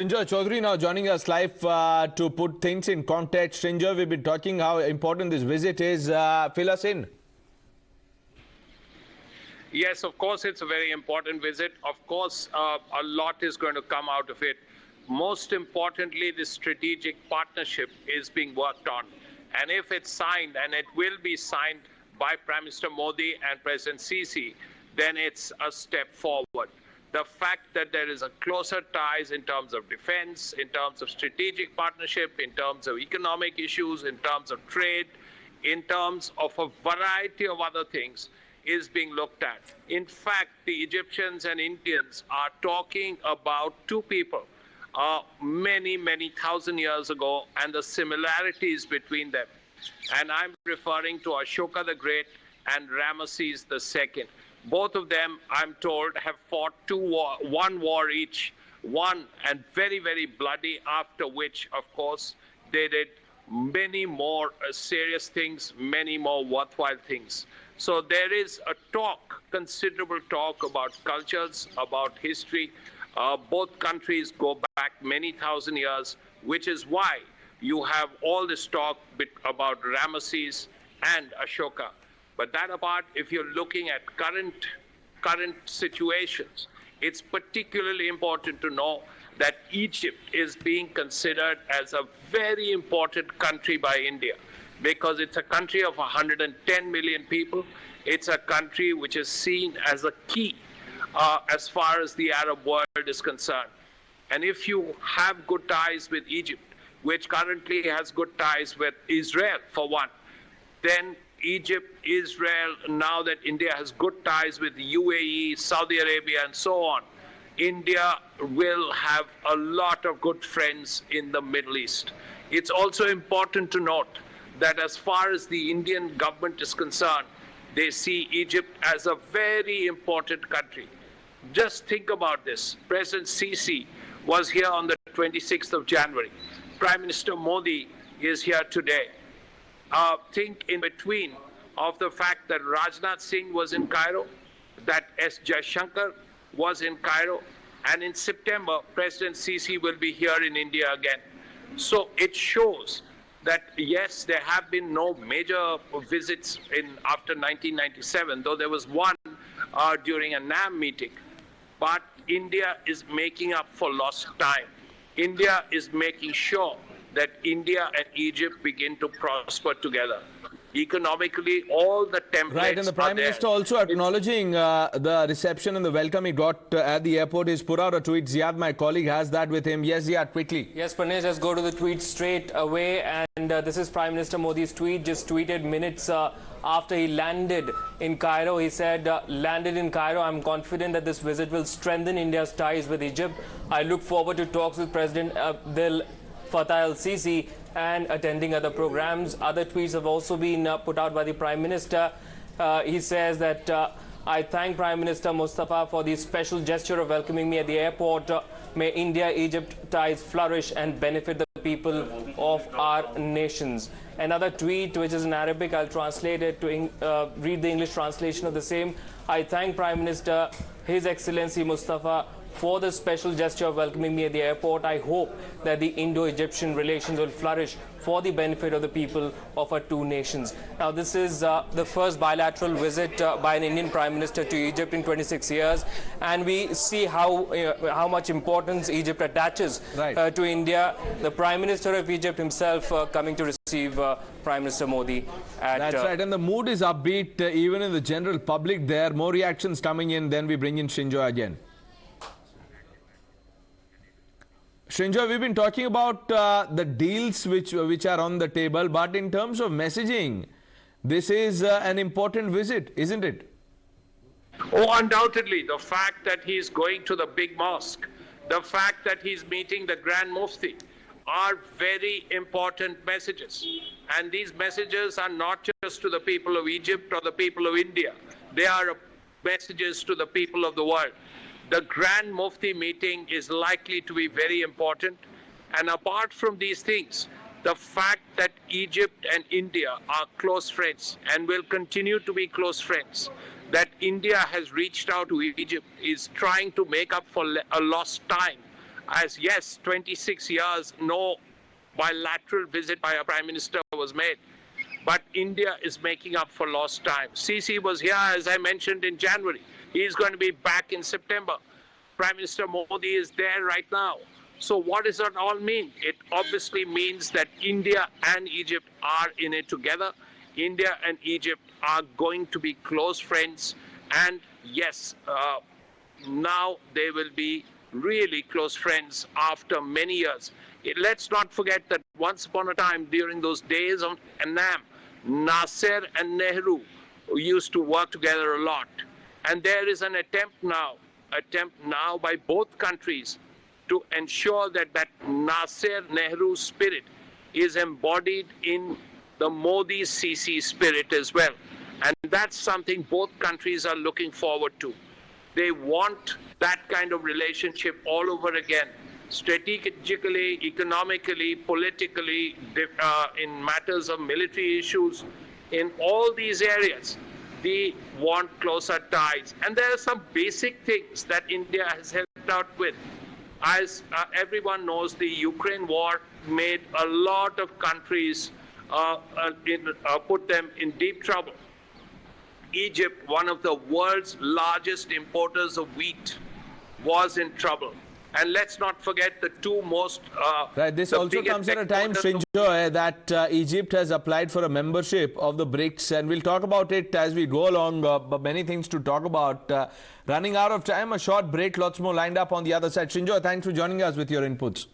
Srinjoy Chaudhary now joining us live to put things in context. Srinjoy, we've been talking how important this visit is. Fill us in. Yes, of course, it's a very important visit. Of course, a lot is going to come out of it. Most importantly, the strategic partnership is being worked on. And if it's signed, and it will be signed by Prime Minister Modi and President Sisi, then it's a step forward. The fact that there is a closer ties in terms of defense, in terms of strategic partnership, in terms of economic issues, in terms of trade, in terms of a variety of other things is being looked at. In fact, the Egyptians and Indians are talking about two people many thousand years ago and the similarities between them. And I'm referring to Ashoka the Great and Ramesses II. Both of them, I'm told, have fought one war each, one and very bloody, after which, of course, they did many more serious things, many more worthwhile things. So there is a talk, considerable talk about cultures, about history. Both countries go back many thousand years, which is why you have all this talk about Ramesses and Ashoka. But that apart, if you're looking at current situations, it's particularly important to know that Egypt is being considered as a very important country by India, because it's a country of 110 million people. It's a country which is seen as a key as far as the Arab world is concerned. And if you have good ties with Egypt, which currently has good ties with Israel, for one, then Egypt, Israel, now that India has good ties with the UAE, Saudi Arabia, and so on, India will have a lot of good friends in the Middle East. It's also important to note that as far as the Indian government is concerned, they see Egypt as a very important country. Just think about this. President Sisi was here on the 26th of January. Prime Minister Modi is here today. Think in between of the fact that Rajnath Singh was in Cairo, that S. Jaishankar was in Cairo, and in September, President Sisi will be here in India again. So it shows that, yes, there have been no major visits after 1997, though there was one during a NAM meeting. But India is making up for lost time. India is making sure that India and Egypt begin to prosper together. Economically, all the templates Right, and the Prime Minister also acknowledging the reception and the welcome he got at the airport. He's put out a tweet. Ziad, my colleague, has that with him. Yes, Ziad, quickly. Yes, Pranesh, let's go to the tweet straight away. And this is Prime Minister Modi's tweet, just tweeted minutes after he landed in Cairo. He said, landed in Cairo, I'm confident that this visit will strengthen India's ties with Egypt. I look forward to talks with President Abdel, Fattah-el-Sisi, and attending other programs. Other tweets have also been put out by the Prime Minister. He says that I thank Prime Minister Mostafa for the special gesture of welcoming me at the airport. May India-Egypt ties flourish and benefit the people of our nations. Another tweet, which is in Arabic, I'll translate it to read the English translation of the same. I thank Prime Minister, His Excellency Mostafa, for the special gesture of welcoming me at the airport. I hope that the Indo-Egyptian relations will flourish for the benefit of the people of our two nations. Now, this is the first bilateral visit by an Indian Prime Minister to Egypt in 26 years, and we see how much importance Egypt attaches to India. The Prime Minister of Egypt himself coming to receive Prime Minister Modi. That's right, and the mood is upbeat even in the general public there. More reactions coming in, then we bring in Srinjoy again. Srinjoy, we've been talking about the deals which are on the table, but in terms of messaging, this is an important visit, isn't it? Oh, undoubtedly. The fact that he's going to the big mosque, the fact that he's meeting the Grand Mufti are very important messages. And these messages are not just to the people of Egypt or the people of India. They are messages to the people of the world. The Grand Mufti meeting is likely to be very important. And apart from these things, the fact that Egypt and India are close friends and will continue to be close friends, that India has reached out to Egypt, is trying to make up for a lost time as yes, 26 years, no bilateral visit by a prime minister was made. But India is making up for lost time. Sisi was here, as I mentioned, in January. He's going to be back in September. Prime Minister Modi is there right now. So what does that all mean? It obviously means that India and Egypt are in it together. India and Egypt are going to be close friends. And yes, now they will be really close friends after many years. Let's not forget that once upon a time, during those days of Annam, Nasser and Nehru used to work together a lot. And there is an attempt now by both countries to ensure that that Nasser-Nehru spirit is embodied in the Modi-Sisi spirit as well. And that's something both countries are looking forward to. They want that kind of relationship all over again, strategically, economically, politically, in matters of military issues, in all these areas. They want closer ties. And there are some basic things that India has helped out with. As everyone knows, the Ukraine war made a lot of countries, put them in deep trouble. Egypt, one of the world's largest importers of wheat, was in trouble. And let's not forget the two most... right, this also comes at a time, Srinjoy, that Egypt has applied for a membership of the BRICS, and we'll talk about it as we go along, but many things to talk about. Running out of time, a short break, lots more lined up on the other side. Srinjoy, thanks for joining us with your inputs.